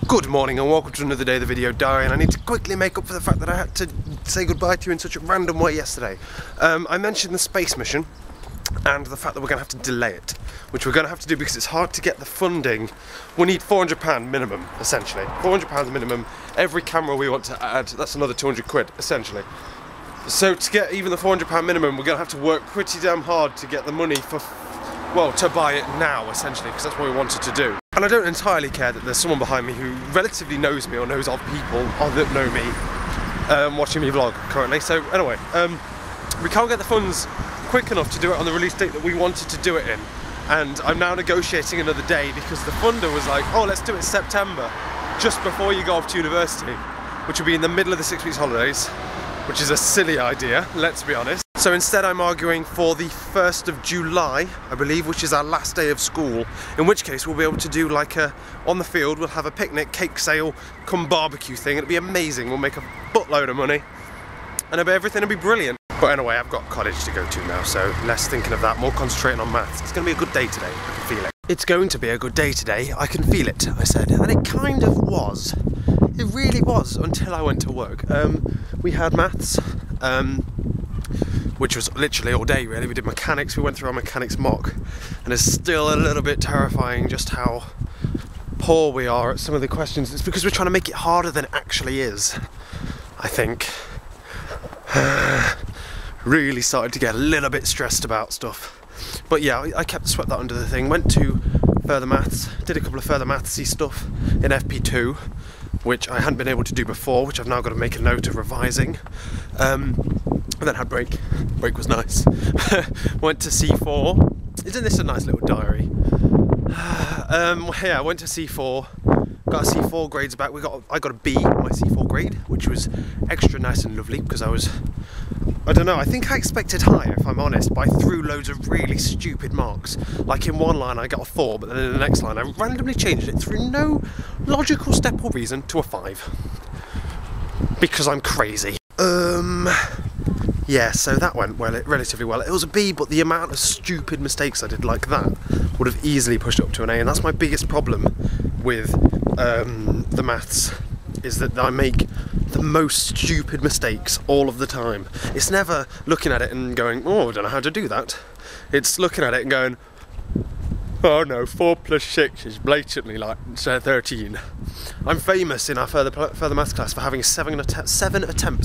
Good morning and welcome to another day of the video diary, and I need to quickly make up for the fact that I had to say goodbye to you in such a random way yesterday. I mentioned the space mission and the fact that we're going to have to delay it, which we're going to have to do because it's hard to get the funding. We need £400 minimum, essentially. £400 minimum. Every camera we want to add, that's another 200 quid, essentially. So to get even the £400 minimum, we're going to have to work pretty damn hard to get the money for, well, to buy it now, essentially, because that's what we wanted to do. And I don't entirely care that there's someone behind me who relatively knows me or knows of people that know me watching me vlog currently. So anyway, we can't get the funds quick enough to do it on the release date that we wanted to do it in. And I'm now negotiating another day because the funder was like, oh, let's do it September, just before you go off to university, which will be in the middle of the 6 weeks holidays, which is a silly idea, let's be honest. So instead I'm arguing for the 1st of July, I believe, which is our last day of school, in which case we'll be able to do like on the field, we'll have a picnic, cake sale, come barbecue thing. It'll be amazing, we'll make a buttload of money, and everything will be brilliant. But anyway, I've got college to go to now, so less thinking of that, more concentrating on maths. It's going to be a good day today, I can feel it. It's going to be a good day today, I can feel it, I said, and it kind of was. It really was, until I went to work. We had maths, which was literally all day really. We did mechanics, we went through our mechanics mock, and it's still a little bit terrifying just how poor we are at some of the questions. It's because we're trying to make it harder than it actually is, I think. Really started to get a little bit stressed about stuff. But yeah, I swept that under the thing. Went to further maths, did a couple of further mathsy stuff in FP2, which I hadn't been able to do before, which I've now got to make a note of revising. And then had break. Break was nice. Went to C4. Isn't this a nice little diary? Yeah, I went to C4. Got a C4 grades back. I got a B in my C4 grade, which was extra nice and lovely because I don't know, I think I expected higher, if I'm honest, but I threw loads of really stupid marks. Like in one line I got a 4, but then in the next line I randomly changed it through no logical step or reason to a 5. Because I'm crazy. Yeah, so that went well, relatively well. It was a B, but the amount of stupid mistakes I did like that would have easily pushed up to an A, and that's my biggest problem with the maths, is that I make the most stupid mistakes all of the time. It's never looking at it and going, oh, I don't know how to do that. It's looking at it and going, oh no, 4 plus 6 is blatantly like 13. I'm famous in our further maths class for having 7 attempts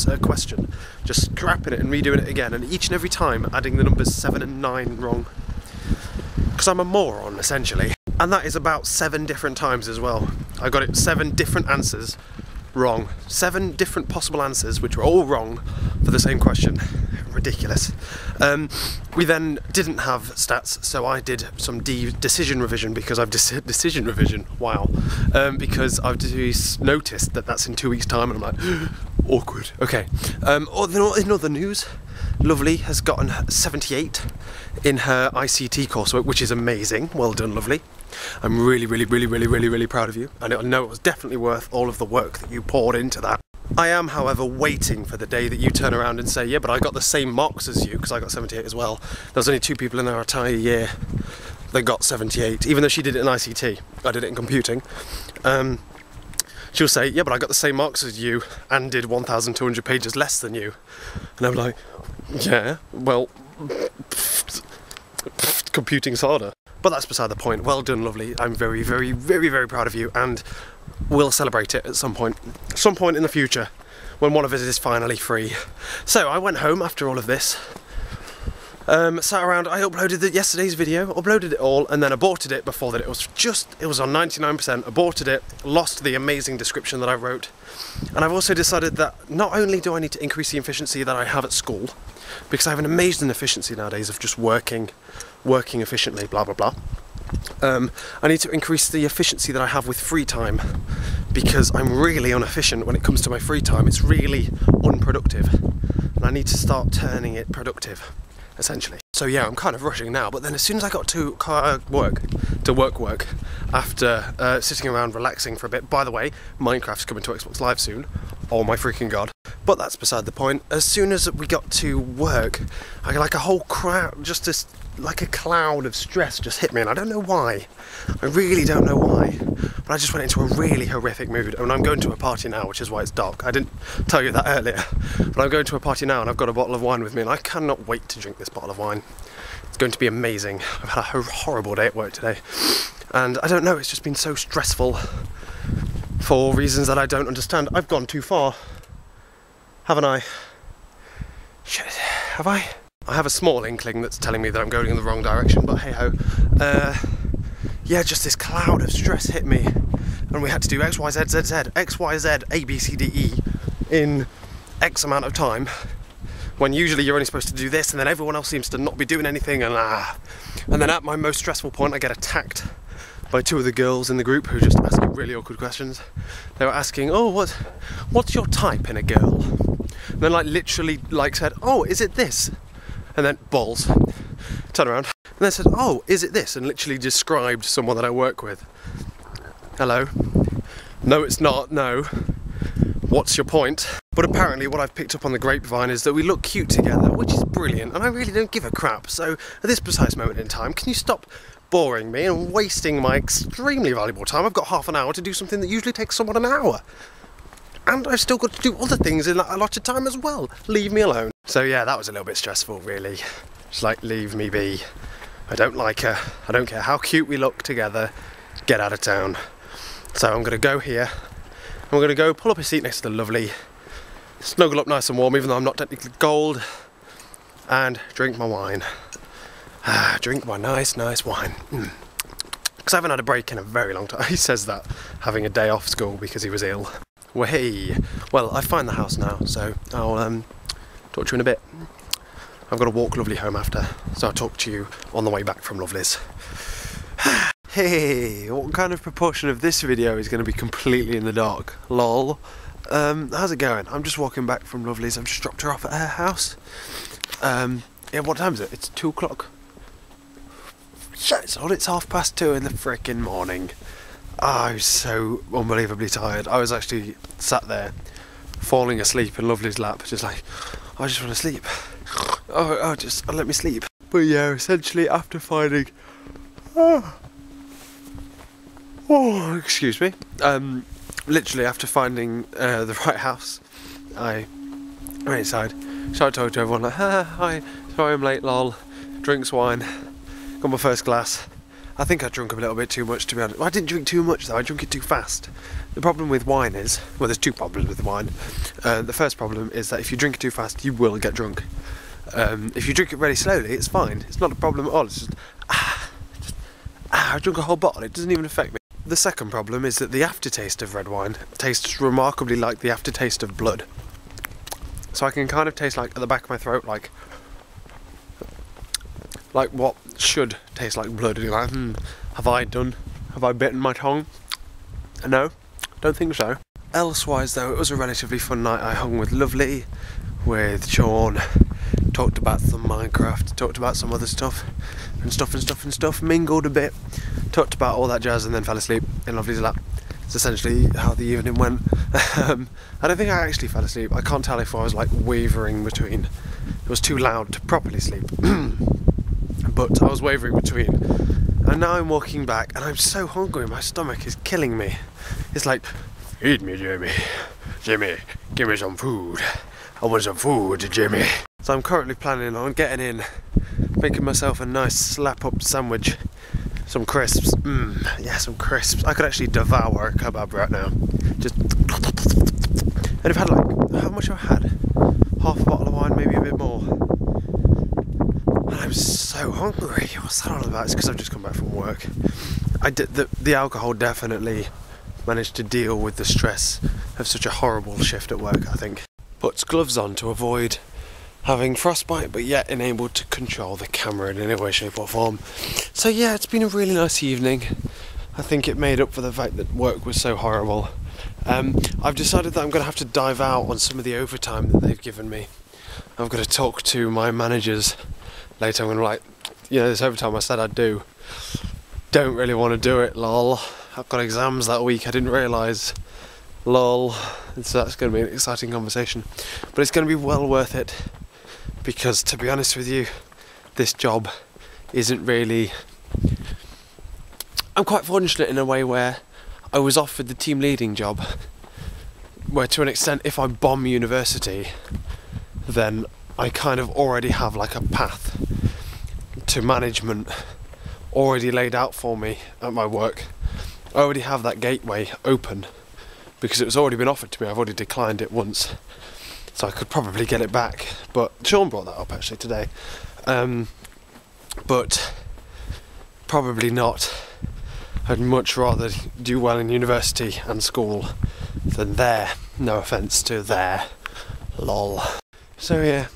at a question, just scrapping it and redoing it again, and each and every time adding the numbers 7 and 9 wrong. Because I'm a moron, essentially. And that is about 7 different times as well. I got it 7 different answers wrong. 7 different possible answers, which were all wrong for the same question. Ridiculous. We then didn't have stats, so I did some decision revision because I've decision revision. Wow. Because I've just noticed that that's in 2 weeks' time, and I'm like, awkward. Okay. In other news, Lovely has gotten 78 in her ICT coursework, which is amazing. Well done, Lovely. I'm really proud of you, and I know it was definitely worth all of the work that you poured into that. I am, however, waiting for the day that you turn around and say, yeah, but I got the same marks as you, because I got 78 as well. There's only 2 people in our entire year that got 78, even though she did it in ICT. I did it in computing. She'll say, yeah, but I got the same marks as you and did 1,200 pages less than you. And I'm like, yeah, well, computing's harder. But that's beside the point. Well done, Lovely. I'm very proud of you, and we'll celebrate it at some point in the future when one of us is finally free. So I went home after all of this, sat around. I uploaded yesterday's video, uploaded it all, and then aborted it before that. It was on 99%, aborted it, lost the amazing description that I wrote. And I've also decided that not only do I need to increase the efficiency that I have at school, because I have an amazing efficiency nowadays of just working efficiently, blah blah blah. I need to increase the efficiency that I have with free time, because I'm really inefficient when it comes to my free time. It's really unproductive, and I need to start turning it productive, essentially. So yeah, I'm kind of rushing now, but then as soon as I got to work, after sitting around relaxing for a bit. By the way, Minecraft's coming to Xbox Live soon. Oh my freaking god. But that's beside the point. As soon as we got to work, I like a whole crowd, just this, like a cloud of stress just hit me, and I don't know why. I really don't know why. But I just went into a really horrific mood, and I'm going to a party now, which is why it's dark. I didn't tell you that earlier, but I'm going to a party now, and I've got a bottle of wine with me, and I cannot wait to drink this bottle of wine. It's going to be amazing. I've had a horrible day at work today, and I don't know, it's just been so stressful for reasons that I don't understand. I've gone too far, haven't I? Shit, have I? I have a small inkling that's telling me that I'm going in the wrong direction, but hey ho. Yeah, just this cloud of stress hit me, and we had to do X, Y, Z, Z, Z, X, Y, Z, A, B, C, D, E in X amount of time, when usually you're only supposed to do this, and then everyone else seems to not be doing anything, and then at my most stressful point I get attacked by two of the girls in the group who just ask really awkward questions. They were asking, oh, what's your type in a girl? And then like literally like said, oh, is it this? And then balls, turn around, and they said, oh, is it this? And literally described someone that I work with. Hello? No, it's not, no. What's your point? But apparently what I've picked up on the grapevine is that we look cute together, which is brilliant, and I really don't give a crap. So at this precise moment in time, can you stop boring me and wasting my extremely valuable time? I've got half an hour to do something that usually takes someone an hour. And I've still got to do other things in that allotted time as well. Leave me alone. So yeah, that was a little bit stressful, really. Just like, leave me be. I don't like her. I don't care how cute we look together. Get out of town. So I'm gonna go here. I'm gonna go pull up a seat next to the lovely, snuggle up nice and warm, even though I'm not technically cold, and drink my wine. Drink my nice wine. Because I haven't had a break in a very long time. He says that, having a day off school because he was ill. Well, I find the house now, so I'll talk to you in a bit. I've got to walk Lovely home after, so I'll talk to you on the way back from Lovely's. Hey, what kind of proportion of this video is going to be completely in the dark? Lol. How's it going? I'm just walking back from Lovely's. I've just dropped her off at her house. Yeah, what time is it? It's 2 o'clock. Shit, it's 2:30 in the frickin' morning. I was so unbelievably tired. I was actually sat there, falling asleep in Lovely's lap, just like, I just want to sleep. Oh, just let me sleep. But yeah, essentially after finding, excuse me. Literally after finding the right house, I went inside, started talking to everyone like, hi, sorry I'm late, lol. Drinks wine, got my first glass. I think I drunk a little bit too much, to be honest. Well, I didn't drink too much though, I drank it too fast. The problem with wine is, well, there's two problems with wine. The first problem is that if you drink it too fast, you will get drunk. If you drink it really slowly, it's fine. It's not a problem at all. It's just, I drunk a whole bottle, it doesn't even affect me. The second problem is that the aftertaste of red wine tastes remarkably like the aftertaste of blood. So I can kind of taste like at the back of my throat, like what should taste like blood. And you're like, have I bitten my tongue? No, don't think so. Elsewise though, it was a relatively fun night. I hung with Lovely, with Sean, talked about some Minecraft, talked about some other stuff, mingled a bit, talked about all that jazz, and then fell asleep in Lovely's lap. It's essentially how the evening went. I don't think I actually fell asleep. I can't tell if I was like wavering between. It was too loud to properly sleep. But I was wavering between. And now I'm walking back and I'm so hungry, my stomach is killing me. It's like, feed me, Jimmy. Jimmy, give me some food. I want some food, Jimmy. So I'm currently planning on getting in, making myself a nice slap-up sandwich. Some crisps. Yeah, some crisps. I could actually devour a kebab right now. Just... And I've had like, how much have I had? Half a bottle of wine, maybe a bit more. And I'm so hungry. What's that all about? It's because I've just come back from work. The alcohol definitely managed to deal with the stress of such a horrible shift at work, I think. Puts gloves on to avoid having frostbite, but yet enabled to control the camera in any way, shape or form. So yeah, it's been a really nice evening. I think it made up for the fact that work was so horrible. I've decided that I'm going to have to dive out on some of the overtime that they've given me. I've got to talk to my managers later. I'm going to like, this overtime I said I'd do. Don't really want to do it, lol. I've got exams that week, I didn't realise. lol. So that's going to be an exciting conversation, but it's going to be well worth it, because to be honest with you, this job isn't really... I'm quite fortunate in a way where I was offered the team leading job, where to an extent if I bomb university, then I kind of already have like a path to management already laid out for me at my work. I already have that gateway open because it's already been offered to me. I've already declined it once, so I could probably get it back, but Sean brought that up actually today. But probably not. I'd much rather do well in university and school than there. No offence to there. Lol. So yeah,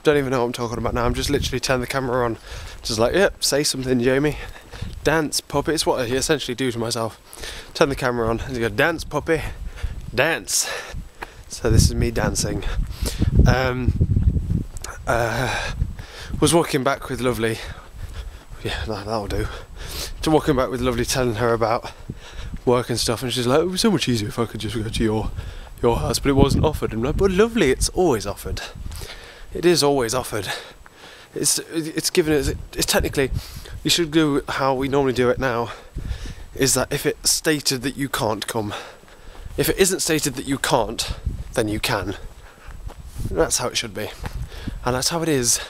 don't even know what I'm talking about now. I'm just literally turning the camera on, just like, yep, say something, Jamie. Dance, puppy. It's what I essentially do to myself. Turn the camera on and you go, dance, puppy, dance. So this is me dancing. Was walking back with Lovely. Yeah, that'll do. To walking back with Lovely, telling her about work and stuff, and she's like, it would be so much easier if I could just go to your house, but it wasn't offered. And I'm like, but Lovely, it's always offered. It is always offered. It's given. It's technically, you should do how we normally do it now. Is that if it's stated that you can't come, if it isn't stated that you can't, then you can. That's how it should be, and that's how it is.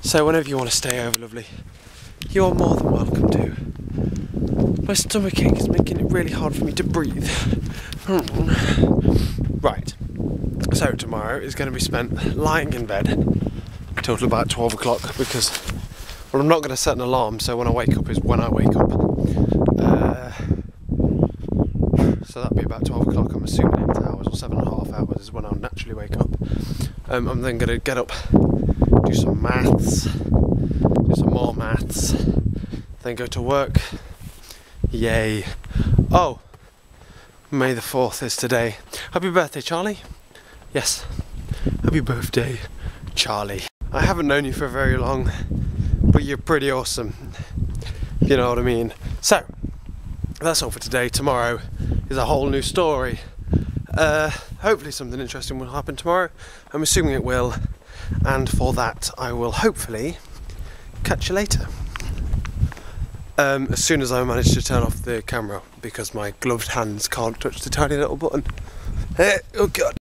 So whenever you want to stay over, Lovely, you are more than welcome to. My stomachache is making it really hard for me to breathe. Right, so tomorrow is going to be spent lying in bed till about 12 o'clock because, well, I'm not going to set an alarm, so when I wake up is when I wake up. So that'll be about 12 o'clock, I'm assuming 8 hours or 7.5 hours is when I'll naturally wake up. I'm then going to get up, do some maths, do some more maths, then go to work. Yay. Oh, May the 4th is today. Happy birthday, Charlie. Yes, happy birthday, Charlie. I haven't known you for very long, but you're pretty awesome. You know what I mean? So, that's all for today. Tomorrow is a whole new story. Hopefully something interesting will happen tomorrow. I'm assuming it will. And for that, I will hopefully catch you later. As soon as I manage to turn off the camera, because my gloved hands can't touch the tiny little button. Oh God.